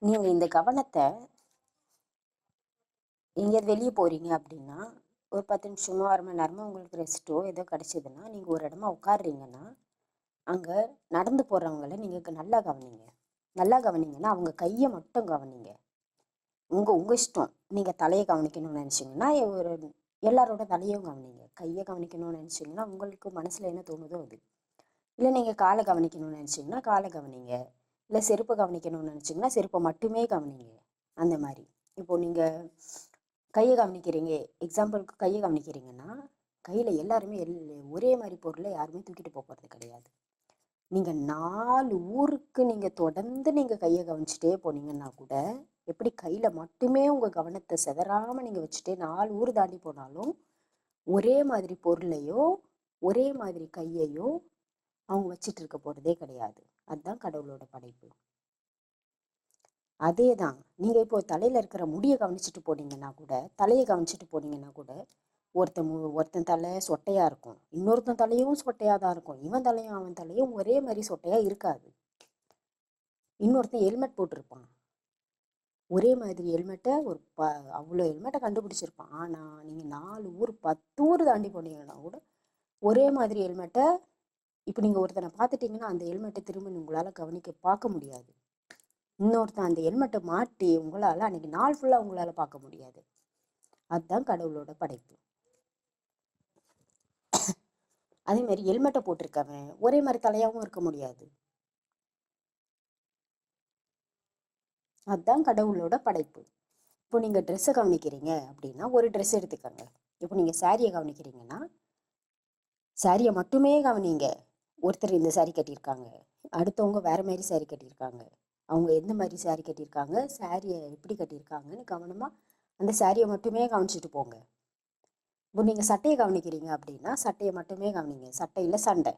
நீங்க இந்த கவனத்தை எங்கேயாவது வெளியே போறீங்க அப்படின்னா, ஒரு 10 நிமிஷமோ, 1/2 மணி நேரமோ உங்களுக்கு ரெஸ்ட்டோ ஏதோ கிடைச்சதுன்னா, நீங்க ஒரு இடமா உட்கார்றீங்கன்னா, அங்க நடந்து போறவங்கள நீங்க நல்லா கவனிங்க. நல்லா கவனிங்கன்னா, அவங்க கைய மட்டும் கவனிங்க. உங்க உங்க இஷ்டம். நீங்க தலைய கவனிக்கணும்னு நினைச்சீங்கன்னா, ஒரு எல்லாரோட தலையும் கவனிங்க. கைய கவனிக்கணும்னு நினைச்சீங்கன்னா, உங்களுக்கு மனசுல என்ன தோணுதோ அது. இல்ல நீங்க கால கவனிக்கணும்னு நினைச்சீங்கன்னா, கால கவனிங்க. இல்ல செருப்ப கவனிக்கணும்னு நினைச்சீங்கன்னா, செருப்ப மட்டுமே கவனிங்க. அந்த மாரி. இப்போ நீங்க கைய கவனிக்கிறீங்க. எக்ஸாம்பிளுக்கு கைய கவனிக்கிறீங்கன்னா, கையில எல்லாருமே ஒரே மாரி பொருள யாருமே தூக்கிட்டு போறது கிடையாது. நீங்க 4 ஊருக்கு நீங்க தொடர்ந்து நீங்க கைய கவனிச்சுட்டே போனீங்கன்னா கூட, எப்படி கையில மட்டுமே உங்க கவனத்த சிதறாம நீங்க வச்சுட்டே 4 ஊர் தாண்டி போனாலும், ஒரே மாதிரி பொருளையோ, ஒரே மாதிரி கையையோ அவங்க வச்சுட்டு இருக்க போறதே கிடையாது. அதுதான் கடவுளோட படைப்பு. அதேதான். நீங்க இப்போ தலையில இருக்கிற முடிய கவனிச்சுட்டு போனீங்கன்னா கூட, தலைய கவனிச்சுட்டு போனீங்கன்னா கூட, ஒருத்தன் தலை சொட்டையா இருக்கும். இன்னொருத்தன் தலையும் சொட்டையா தான் இருக்கும். இவன் தலையும் அவன் தலையும் ஒரே மாதிரி சொட்டையா இருக்காது. இன்னொருத்தன் ஹெல்மெட் போட்டிருப்பான். ஒரே மாதிரி ஹெல்மெட்டை அவ்வளோ ஹெல்மெட்டை கண்டுபிடிச்சிருப்பான். ஆனா நீங்க 4 ஊர் 10 ஊர் தாண்டி போனீங்கன்னா கூட ஒரே மாதிரி ஹெல்மெட்டை இப்போ நீங்க ஒருத்தனை பார்த்துட்டீங்கன்னா அந்த ஹெல்மெட்டை திரும்ப உங்களால பார்க்க முடியாது. இன்னொருத்தன் அந்த ஹெல்மெட்டை மாட்டி உங்களால அன்னைக்கு நாள் ஃபுல்லா உங்களால பார்க்க முடியாது. அதுதான் கடவுளோட படைப்பு. அதே மாதிரி ஹெல்மெட்டை போட்டிருக்கவன் ஒரே மாதிரி தலையாவும் இருக்க முடியாது. அதுதான் கடவுளோட படைப்பு. இப்போ நீங்க ட்ரெஸ்ஸை கவனிக்கிறீங்க அப்படின்னா ஒரு ட்ரெஸ் எடுத்துக்கோங்க. இப்போ நீங்க சாரியை கவனிக்கிறீங்கன்னா சாரியை மட்டுமே கவனிங்க. ஒருத்தர் இந்த சாரி கட்டியிருக்காங்க, அடுத்தவங்க வேற மாதிரி சாரி கட்டியிருக்காங்க. அவங்க எந்த மாதிரி சாரி கட்டியிருக்காங்க, சாரியை எப்படி கட்டியிருக்காங்கன்னு கவனமா அந்த சாரியை மட்டுமே கவனிச்சுட்டு போங்க. இப்போ நீங்க சட்டையை கவனிக்கிறீங்க அப்படின்னா சட்டையை மட்டுமே கவனிங்க. சட்டையில சண்டை,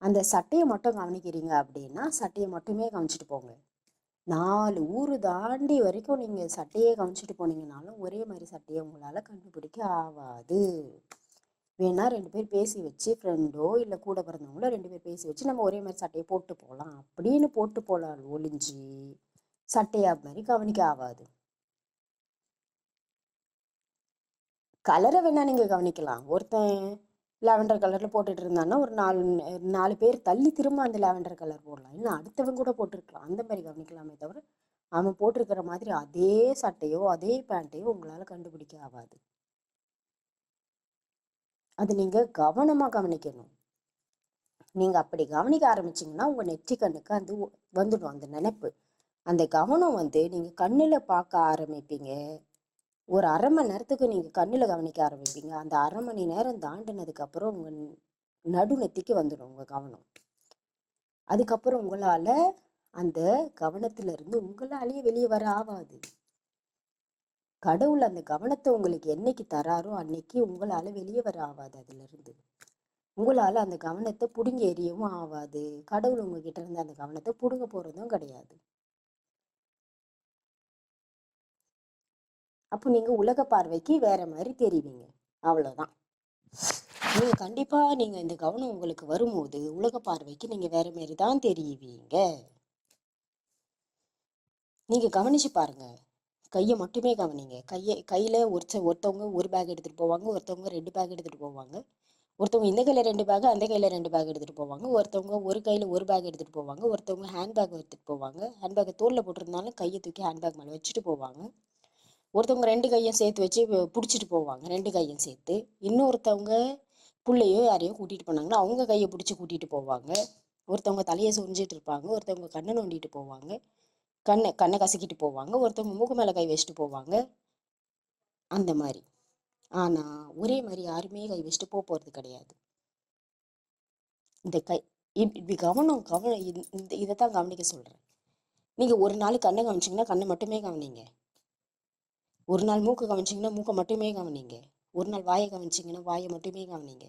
அந்த சட்டையை மட்டும் கவனிக்கிறீங்க அப்படின்னா சட்டையை மட்டுமே கவனிச்சுட்டு போங்க. 4 ஊர் தாண்டி வரைக்கும் நீங்க சட்டையே கவனிச்சுட்டு போனீங்கன்னாலும் ஒரே மாதிரி சட்டையை உங்களால கண்டுபிடிக்க ஆகாது. வேணா 2 பேர் பேசி வச்சு, ஃப்ரெண்டோ இல்லை கூட பிறந்தவங்களோ 2 பேர் பேசி வச்சு நம்ம ஒரே மாதிரி சட்டையை போட்டு போகலாம் அப்படின்னு போட்டு போகலாம் ஒளிஞ்சு சட்டையா மாதிரி கவனிக்க ஆகாது. கலரை வேணா நீங்க கவனிக்கலாம். ஒருத்தன் லாவெண்டர் கலர்ல போட்டுட்டு இருந்தான்னா ஒரு 4 பேர் தள்ளி திரும்ப அந்த லாவெண்டர் கலர் போடலாம். இல்லை அடுத்தவன் கூட போட்டிருக்கலாம். அந்த மாதிரி கவனிக்கலாமே தவிர அவன் போட்டிருக்கிற மாதிரி அதே சட்டையோ அதே பேண்ட்டையோ உங்களால கண்டுபிடிக்க ஆகாது. அது நீங்க கவனமா கவனிக்கணும். நீங்க அப்படி கவனிக்க ஆரம்பிச்சீங்கன்னா உங்க நெற்றி கண்ணுக்கு அது வந்துடும் அந்த நினைப்பு. அந்த கவனம் நீங்க கண்ணுல பார்க்க ஆரம்பிப்பீங்க. ஒரு 1/2 மணி நேரத்துக்கு நீங்க கண்ணுல கவனிக்க ஆரம்பிப்பீங்க. அந்த 1/2 மணி நேரம் தாண்டினதுக்கு அப்புறம் உங்க நடுநெத்திக்கு வந்துடும் உங்க கவனம். அதுக்கப்புறம் உங்களால அந்த கவனத்துல இருந்து உங்களாலேயே வெளியே வர ஆகாது. கடவுள் அந்த கவனத்தை உங்களுக்கு என்னைக்கு தராரோ அன்னைக்கு உங்களால வெளியே வர ஆகாது. அதுல இருந்து உங்களால அந்த கவனத்தை புடுங்கி எறியவும் ஆகாது. கடவுள் உங்ககிட்ட இருந்து அந்த கவனத்தை புடுங்க போறதும் கிடையாது. அப்போ நீங்க உலக பார்வைக்கு வேற மாதிரி தெரிவிங்க. அவ்வளவுதான். நீங்க கண்டிப்பா நீங்க இந்த கவனம் உங்களுக்கு வரும்போது உலக பார்வைக்கு நீங்க வேற மாதிரி தான் தெரியுவீங்க. நீங்க கவனிச்சு பாருங்க. கையை மட்டுமே கவனிங்க. கையில ஒருத்தவங்க ஒரு பேக் எடுத்துட்டு போவாங்க, ஒருத்தவங்க 2 பேக் எடுத்துட்டு போவாங்க, ஒருத்தவங்க இந்த கையில 2 பேக் அந்த கையில 2 பேக் எடுத்துட்டு போவாங்க, ஒருத்தவங்க ஒரு கையில ஒரு பேக் எடுத்துட்டு போவாங்க, ஒருத்தவங்க ஹேண்ட்பேக் எடுத்துட்டு போவாங்க. ஹேண்ட்பேக்கை தோல்ல போட்டிருந்தாலும் கையை தூக்கி ஹேண்ட்பேக் மேலே வச்சுட்டு போவாங்க. ஒருத்தவங்க 2 கையும் சேர்த்து வச்சு பிடிச்சிட்டு போவாங்க, 2 கையும் சேர்த்து. இன்னொருத்தவங்க பிள்ளையோ யாரையோ கூட்டிட்டு போனாங்கன்னா அவங்க கையை பிடிச்சி கூட்டிட்டு போவாங்க. ஒருத்தவங்க தலையை சொரிஞ்சிட்டு இருப்பாங்க, ஒருத்தவங்க கண்ணை நோண்டிட்டு போவாங்க, கண்ணை கசக்கிட்டு போவாங்க, ஒருத்தவங்க மூக்கு மேல கை வச்சுட்டு போவாங்க. அந்த மாதிரி. ஆனா ஒரே மாதிரி யாருமே கை வச்சுட்டு போறது கிடையாது. இந்த இப்படி கவனம் இதைத்தான் கவனிக்க சொல்றேன். நீங்க ஒரு நாள் கண்ணை கவனிச்சிங்கன்னா கண்ணை மட்டுமே கவனிங்க. ஒரு நாள் மூக்கு கவனிச்சிங்கன்னா மூக்கை மட்டுமே கவனிங்க. ஒரு நாள் வாயை கவனிச்சிங்கன்னா வாயை மட்டுமே கவனிங்க.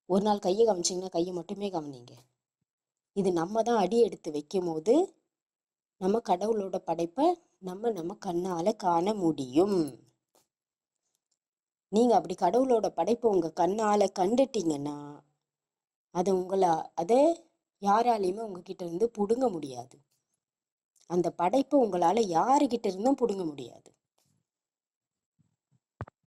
ஒரு நாள் கையை கவனிச்சிங்கன்னா கையை மட்டுமே கவனிங்க. இது நம்ம தான் அடி எடுத்து வைக்கும் போது நம்ம கடவுளோட படைப்பை நம்ம கண்ணால காண முடியும். நீங்க அப்படி கடவுளோட படைப்பை உங்க கண்ணால கண்டுட்டீங்கன்னா அதை யாராலையுமே உங்ககிட்ட இருந்து புடுங்க முடியாது. அந்த படைப்பை உங்களால் யாருக்கிட்ட இருந்தும் பிடுங்க முடியாது.